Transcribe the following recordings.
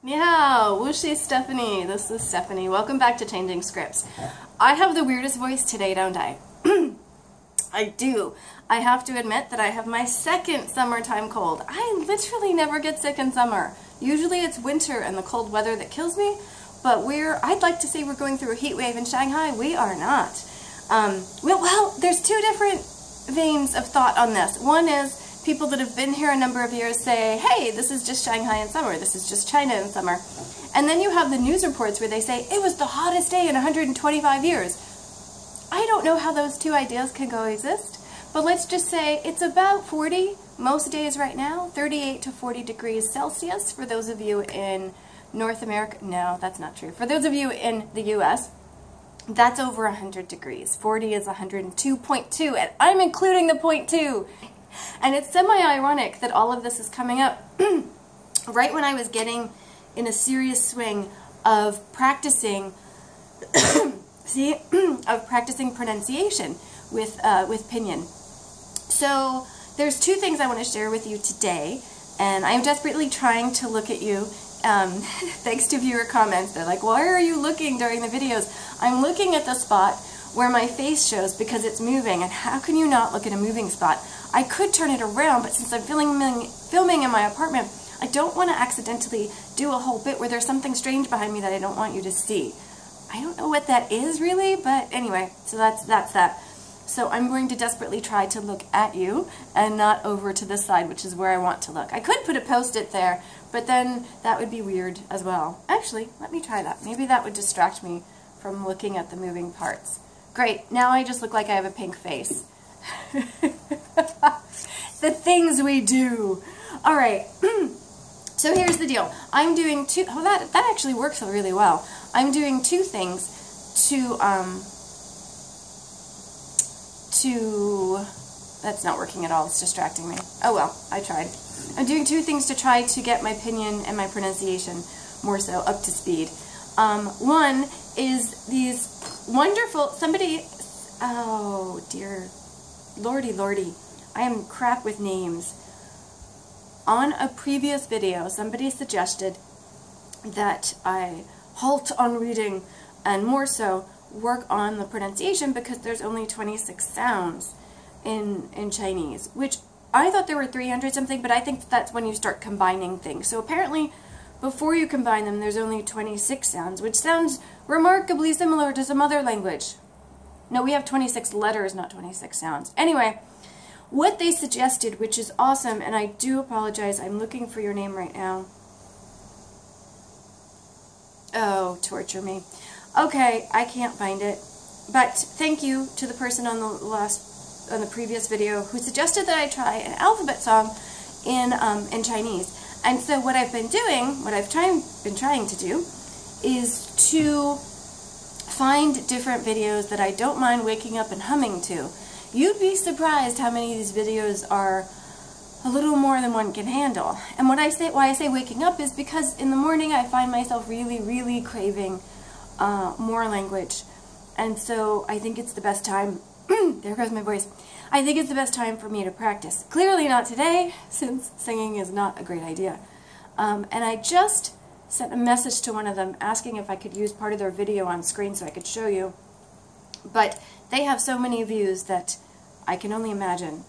Yeah, whooshy Stephanie. This is Stephanie. Welcome back to Changing Scripts. I have the weirdest voice today, don't I? I do. I have to admit that I have my second summertime cold. I literally never get sick in summer. Usually it's winter and the cold weather that kills me, but I'd like to say we're going through a heat wave in Shanghai. We are not. Well, there's two different veins of thought on this. One is people that have been here a number of years say, hey, this is just Shanghai in summer, this is just China in summer. And then you have the news reports where they say, it was the hottest day in 125 years. I don't know how those two ideas can coexist, but let's just say it's about 40 most days right now, 38 to 40 degrees Celsius for those of you in North America. No, that's not true. For those of you in the US, that's over 100 degrees. 40 is 102.2, and I'm including the 0.2. And it's semi-ironic that all of this is coming up right when I was getting in a serious swing of practicing, of practicing pronunciation with Pinyin. So there's two things I want to share with you today, and I'm desperately trying to look at you. Thanks to viewer comments, they're like, why are you looking during the videos? I'm looking at the spot where my face shows because it's moving, and how can you not look at a moving spot? I could turn it around, but since I'm filming in my apartment, I don't want to accidentally do a whole bit where there's something strange behind me that I don't want you to see. I don't know what that is really, but anyway, so that's that. So I'm going to desperately try to look at you and not over to this side, which is where I want to look. I could put a post-it there, but then that would be weird as well. Actually, let me try that. Maybe that would distract me from looking at the moving parts. Great, now I just look like I have a pink face. The things we do. Alright, so here's the deal. I'm doing two, oh that actually works really well. I'm doing two things that's not working at all, it's distracting me. Oh well, I tried. I'm doing two things to try to get my Pinyin and my pronunciation more so up to speed. One is these wonderful, oh dear, lordy, I am crap with names. On a previous video, somebody suggested that I halt on reading and more so work on the pronunciation because there's only 26 sounds in Chinese, which I thought there were 300 something, but I think that's when you start combining things. So apparently before you combine them there's only 26 sounds, which sounds remarkably similar to some other language. No, we have 26 letters, not 26 sounds. Anyway, what they suggested, which is awesome, and I do apologize, I'm looking for your name right now. Oh, torture me. Okay, I can't find it. But thank you to the person on the previous video who suggested that I try an alphabet song in Chinese. And so what I've been doing, what I've been trying to do, is to find different videos that I don't mind waking up and humming to. You'd be surprised how many of these videos are a little more than one can handle. And why I say waking up is because in the morning I find myself really craving more language. And so I think it's the best time, there goes my voice, I think it's the best time for me to practice. Clearly not today, since singing is not a great idea. And I just sent a message to one of them asking if I could use part of their video on screen so I could show you. But they have so many views that I can only imagine.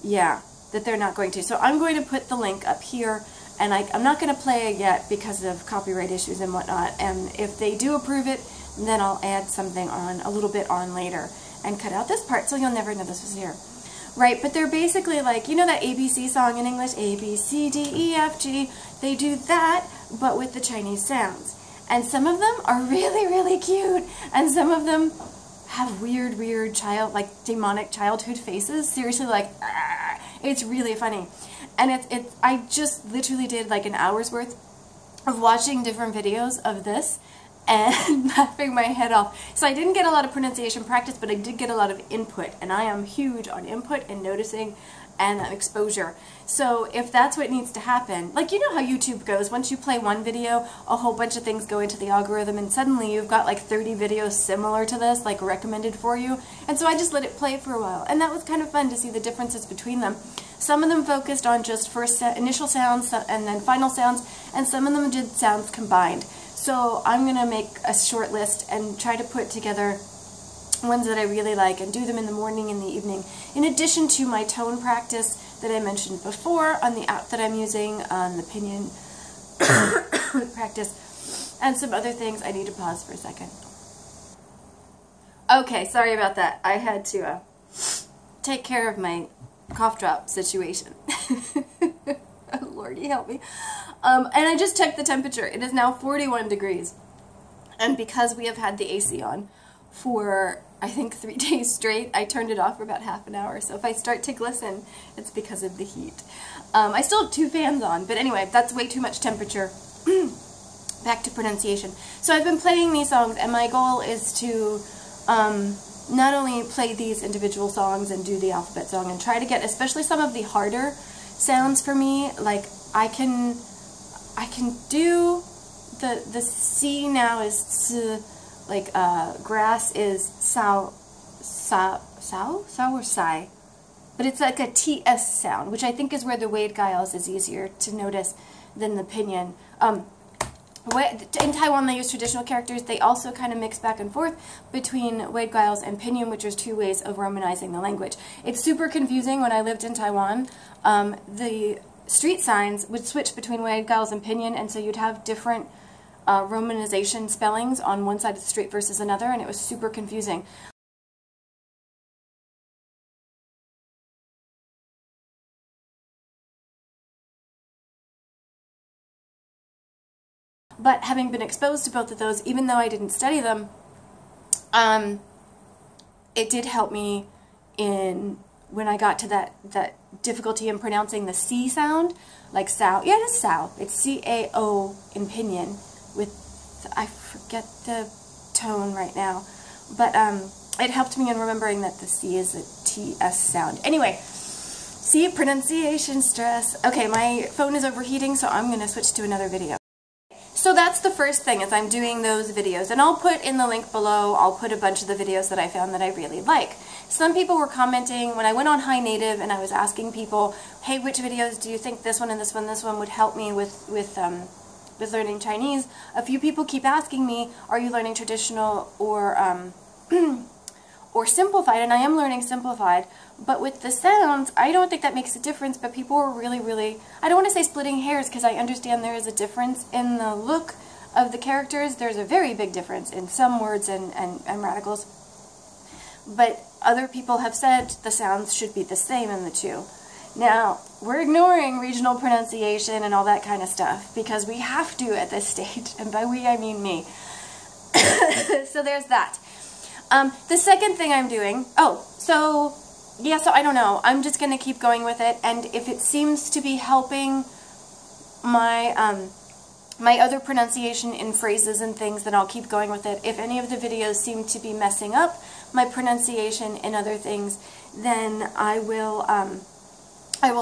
Yeah, that they're not going to. So I'm going to put the link up here, and I'm not going to play it yet because of copyright issues and whatnot. And if they do approve it, then I'll add something on, a little bit on later, and cut out this part so you'll never know this was here. Right, but they're basically like, you know that ABC song in English, A, B, C, D, E, F, G? They do that, but with the Chinese sounds. And some of them are really cute, and some of them have weird like demonic childhood faces. Seriously, like, it's really funny. And I just literally did like an hour's worth of watching different videos of this and laughing my head off. So I didn't get a lot of pronunciation practice, but I did get a lot of input, and I am huge on input and noticing and exposure. So if that's what needs to happen, like, you know how YouTube goes, once you play one video, a whole bunch of things go into the algorithm, and suddenly you've got like 30 videos similar to this, like recommended for you. And so I just let it play for a while, and that was kind of fun to see the differences between them. Some of them focused on just first initial sounds and then final sounds, and some of them did sounds combined. So I'm going to make a short list and try to put together ones that I really like and do them in the morning and the evening, in addition to my tone practice that I mentioned before on the app that I'm using, on the Pinyin practice, and some other things. I need to pause for a second. Okay, sorry about that. I had to take care of my cough drop situation. Oh, Lordy, help me. And I just checked the temperature. It is now 41 degrees. And because we have had the AC on for, I think, 3 days straight, I turned it off for about half an hour. So if I start to glisten, it's because of the heat. I still have 2 fans on, but anyway, that's way too much temperature. Back to pronunciation. So I've been playing these songs, and my goal is to not only play these individual songs and do the alphabet song and try to get especially some of the harder sounds for me. Like I can do the C now is S, like grass is sao or sai, but it's like a TS sound, which I think is where the Wade Giles is easier to notice than the Pinyin. In Taiwan they use traditional characters. They also kind of mix back and forth between Wade Giles and Pinyin, which is 2 ways of romanizing the language. It's super confusing. When I lived in Taiwan, the street signs would switch between Wade Giles and Pinyin, and so you'd have different romanization spellings on one side of the street versus another, and it was super confusing. But having been exposed to both of those, even though I didn't study them, it did help me in when I got to that difficulty in pronouncing the C sound, like sao. Yeah, it is sao. It's C-A-O in Pinyin. I forget the tone right now, but it helped me in remembering that the C is a T-S sound. Anyway, see, pronunciation stress. Okay, my phone is overheating, so I'm going to switch to another video. So that's the first thing, is I'm doing those videos, and I'll put in the link below, I'll put a bunch of the videos that I found that I really like. Some people were commenting when I went on High Native and I was asking people, hey, which videos do you think this one and this one would help me with learning Chinese? A few people keep asking me, are you learning traditional or simplified? And I am learning simplified, but with the sounds, I don't think that makes a difference, but people were really, I don't want to say splitting hairs, because I understand there is a difference in the look of the characters. There's a very big difference in some words and radicals, but other people have said the sounds should be the same in the two. Now, we're ignoring regional pronunciation and all that kind of stuff, because we have to at this stage, and by we I mean me. So there's that. The second thing I'm doing, so I don't know, I'm just going to keep going with it, and if it seems to be helping my my other pronunciation in phrases and things, then I'll keep going with it. If any of the videos seem to be messing up my pronunciation in other things, then I will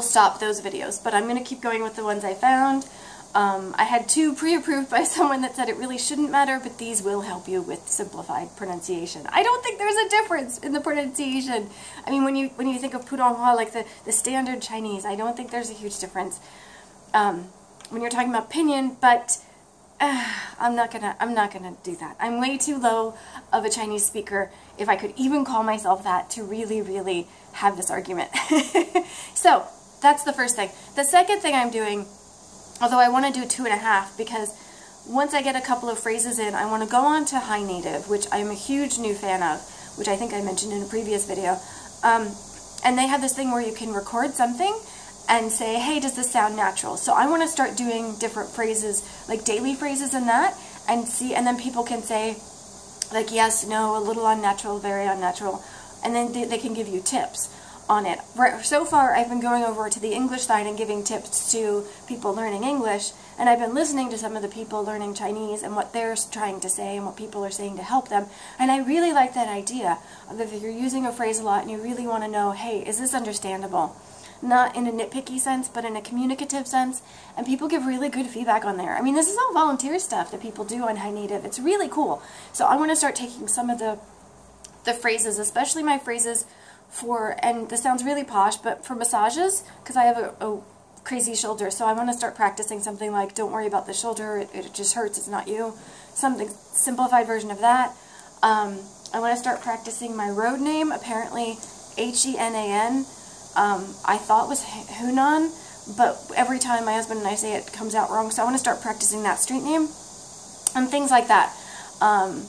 stop those videos, but I'm going to keep going with the ones I found. I had 2 pre-approved by someone that said it really shouldn't matter, but these will help you with simplified pronunciation. I don't think there's a difference in the pronunciation. I mean, when you think of Putonghua, like the standard Chinese, I don't think there's a huge difference when you're talking about Pinyin, but I'm not gonna do that. I'm way too low of a Chinese speaker, if I could even call myself that, to really have this argument. So that's the first thing. The second thing I'm doing, although I want to do 2.5, because once I get a couple of phrases in, I want to go on to High Native, which I'm a huge new fan of, which I think I mentioned in a previous video. And they have this thing where you can record something and say, hey, does this sound natural? So I want to start doing different phrases, like daily phrases in that, and then people can say, like, yes, no, a little unnatural, very unnatural, and then they can give you tips on it. So far, I've been going over to the English side and giving tips to people learning English, and I've been listening to some of the people learning Chinese and what they're trying to say and what people are saying to help them, and I really like that idea of if you're using a phrase a lot and you really want to know, hey, is this understandable? Not in a nitpicky sense, but in a communicative sense, and people give really good feedback on there. I mean, this is all volunteer stuff that people do on High Native. It's really cool. So I want to start taking some of the phrases, especially my phrases and this sounds really posh, but for massages, because I have a crazy shoulder, so I want to start practicing something like, don't worry about the shoulder, it just hurts, it's not you. Something simplified version of that. I want to start practicing my road name, apparently Henan. I thought was Hunan, but every time my husband and I say it comes out wrong, so I want to start practicing that street name, and things like that.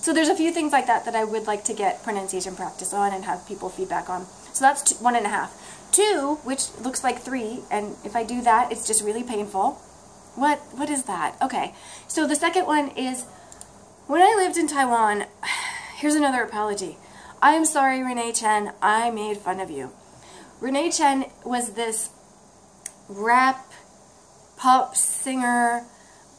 So there's a few things like that that I would like to get pronunciation practice on and have people feedback on. So that's 1.5. 2, which looks like 3, and if I do that, it's just really painful. What is that? Okay, so the second one is, when I lived in Taiwan, here's another apology. I am sorry, Renee Chen, I made fun of you. Renee Chen was this rap pop singer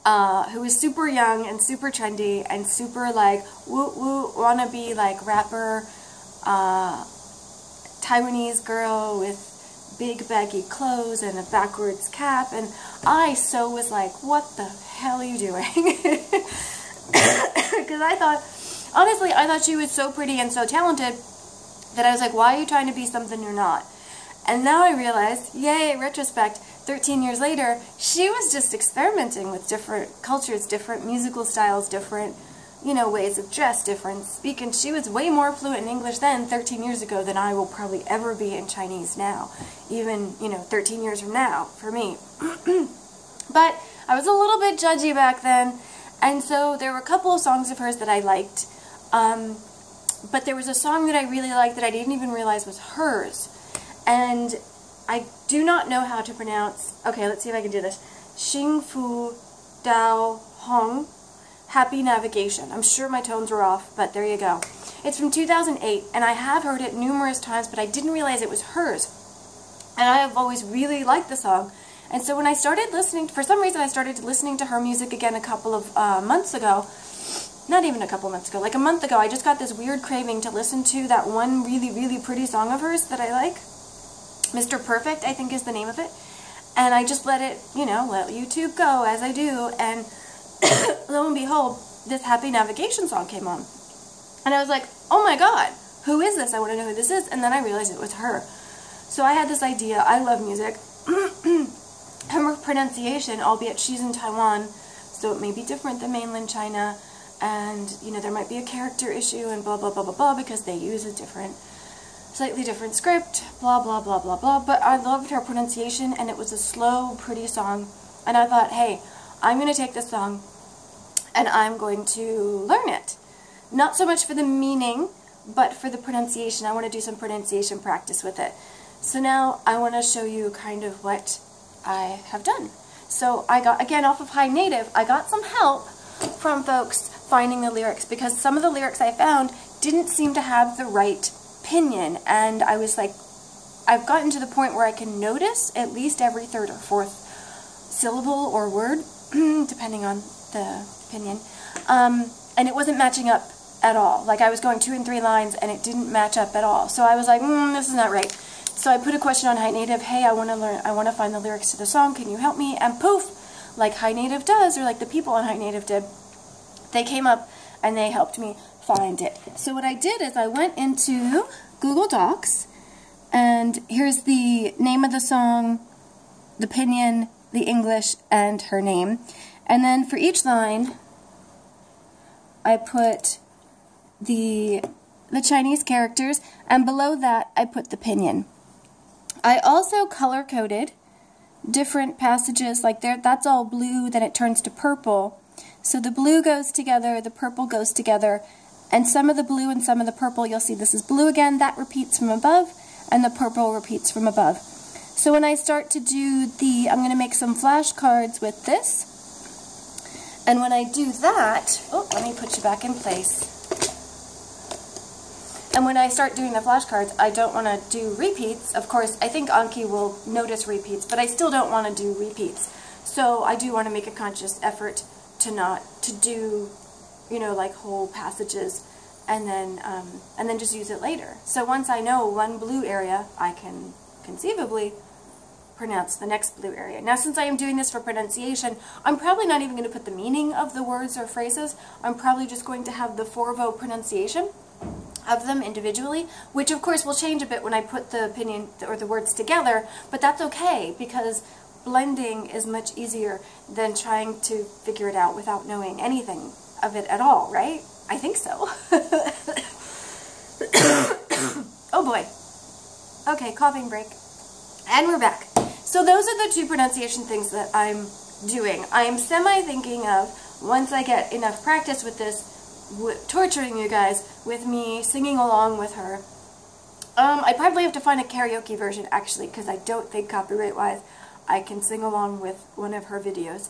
who was super young and super trendy and super like woo wannabe like rapper Taiwanese girl with big baggy clothes and a backwards cap, and I so was like, what the hell are you doing? Because I thought, honestly, I thought she was so pretty and so talented that I was like, why are you trying to be something you're not? And now I realized, yay, retrospect, 13 years later, she was just experimenting with different cultures, different musical styles, different, you know, ways of dress, different speaking. She was way more fluent in English then, 13 years ago, than I will probably ever be in Chinese now. Even, you know, 13 years from now, for me. But I was a little bit judgy back then, and so there were a couple of songs of hers that I liked. But there was a song that I really liked that I didn't even realize was hers. And I do not know how to pronounce, okay, let's see if I can do this. Xing Fu Dao Hong, Happy Navigation. I'm sure my tones were off, but there you go. It's from 2008, and I have heard it numerous times, but I didn't realize it was hers. And I have always really liked the song. And so when I started listening, for some reason I started listening to her music again a couple of months ago. Not even a couple months ago, like a month ago, I just got this weird craving to listen to that one really, really pretty song of hers that I like. Mr. Perfect, I think is the name of it. And I just let it, you know, let YouTube go as I do, and lo and behold, this Happy Navigation song came on. And I was like, oh my god, who is this? I want to know who this is. And then I realized it was her. So I had this idea, I love music. Her pronunciation, albeit she's in Taiwan, so it may be different than mainland China, and, you know, there might be a character issue and blah, blah, blah, blah, blah, because they use a slightly different script, blah, blah, blah, blah, blah, but I loved her pronunciation, and it was a slow, pretty song, and I thought, hey, I'm going to take this song, and I'm going to learn it. Not so much for the meaning, but for the pronunciation. I want to do some pronunciation practice with it. So now I want to show you kind of what I have done. So I got, again, off of High Native, I got some help from folks finding the lyrics, because some of the lyrics I found didn't seem to have the right pinyin, and I was like, I've gotten to the point where I can notice at least every third or fourth syllable or word, depending on the pinyin, and it wasn't matching up at all. Like, I was going 2 and 3 lines and it didn't match up at all. So I was like, this is not right. So I put a question on High Native, hey, I want to find the lyrics to the song, can you help me? And poof, like High Native does, or like the people on High Native did, they came up and they helped me find it. So what I did is I went into Google Docs, and here's the name of the song, the pinyin, the English, and her name. And then for each line, I put the Chinese characters, and below that I put the pinyin. I also color-coded different passages, like there, that's all blue, then it turns to purple. So the blue goes together, the purple goes together, and some of the blue and some of the purple, you'll see this is blue again, that repeats from above, and the purple repeats from above. So when I start to do I'm going to make some flashcards with this, and when I do that, oh, let me put you back in place. And when I start doing the flashcards, I don't want to do repeats. Of course, I think Anki will notice repeats, but I still don't want to do repeats. So I do want to make a conscious effort to do, you know, like whole passages, and then just use it later. So once I know one blue area, I can conceivably pronounce the next blue area. Now, since I am doing this for pronunciation, I'm probably not even going to put the meaning of the words or phrases. I'm probably just going to have the 4-vo pronunciation. of them individually, which of course will change a bit when I put the pinyin or the words together, but that's okay because blending is much easier than trying to figure it out without knowing anything of it at all, right? I think so. Oh boy. Okay, coughing break. And we're back. So those are the two pronunciation things that I'm doing. I'm semi-thinking of, once I get enough practice with this, torturing you guys with me singing along with her. I probably have to find a karaoke version, actually, because I don't think copyright-wise I can sing along with one of her videos.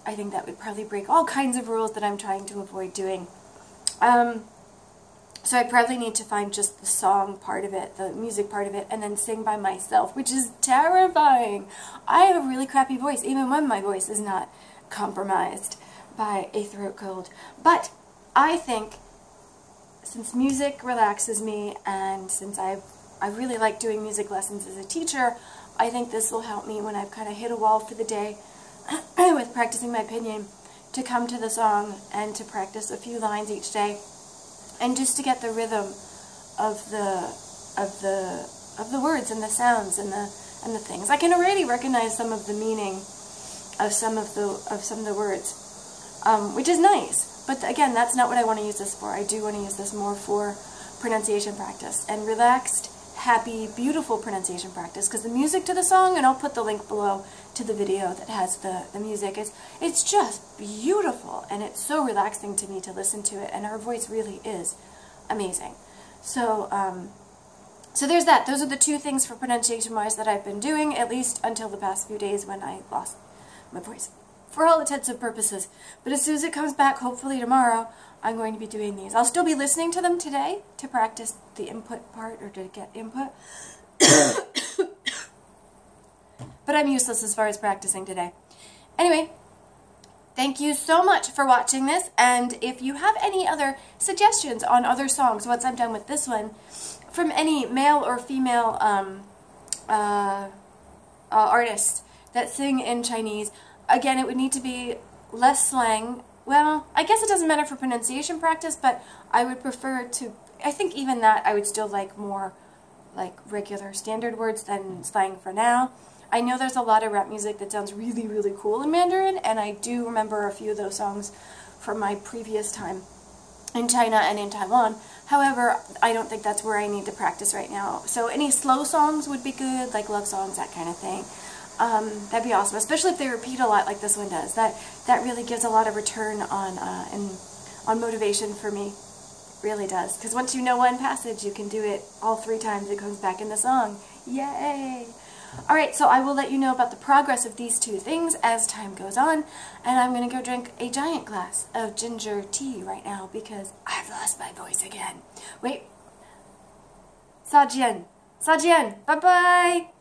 I think that would probably break all kinds of rules that I'm trying to avoid doing. So I probably need to find just the song part of it, the music part of it, and then sing by myself, which is terrifying. I have a really crappy voice, even when my voice is not compromised by a throat cold. But I think, since music relaxes me, and since I really like doing music lessons as a teacher, I think this will help me when I've kind of hit a wall for the day with practicing my pinyin, to come to the song and to practice a few lines each day, and just to get the rhythm of the words and the sounds and the things. I can already recognize some of the meaning of some of the words, which is nice. But again, that's not what I want to use this for. I do want to use this more for pronunciation practice and relaxed, happy, beautiful pronunciation practice. Because the music to the song, and I'll put the link below to the video that has the music, it's just beautiful, and it's so relaxing to me to listen to it, and her voice really is amazing. So, so there's that. Those are the two things for pronunciation-wise that I've been doing, at least until the past few days when I lost my voice, for all intents and purposes. But as soon as it comes back, hopefully tomorrow, I'm going to be doing these. I'll still be listening to them today to practice the input part, or to get input. But I'm useless as far as practicing today. Anyway, thank you so much for watching this, and if you have any other suggestions on other songs, once I'm done with this one, from any male or female artists that sing in Chinese, again, it would need to be less slang. Well, I guess it doesn't matter for pronunciation practice, but I would prefer to, I think even that I would still like more like regular standard words than slang for now. I know there's a lot of rap music that sounds really, really cool in Mandarin, and I do remember a few of those songs from my previous time in China and in Taiwan. However, I don't think that's where I need to practice right now. So any slow songs would be good, like love songs, that kind of thing. That'd be awesome, especially if they repeat a lot like this one does. That really gives a lot of return on motivation for me. Really does. Because once you know one passage, you can do it all 3 times. It comes back in the song. Yay! Alright, so I will let you know about the progress of these 2 things as time goes on, and I'm going to go drink a giant glass of ginger tea right now because I've lost my voice again. Wait. 再见. 再见. Bye-bye.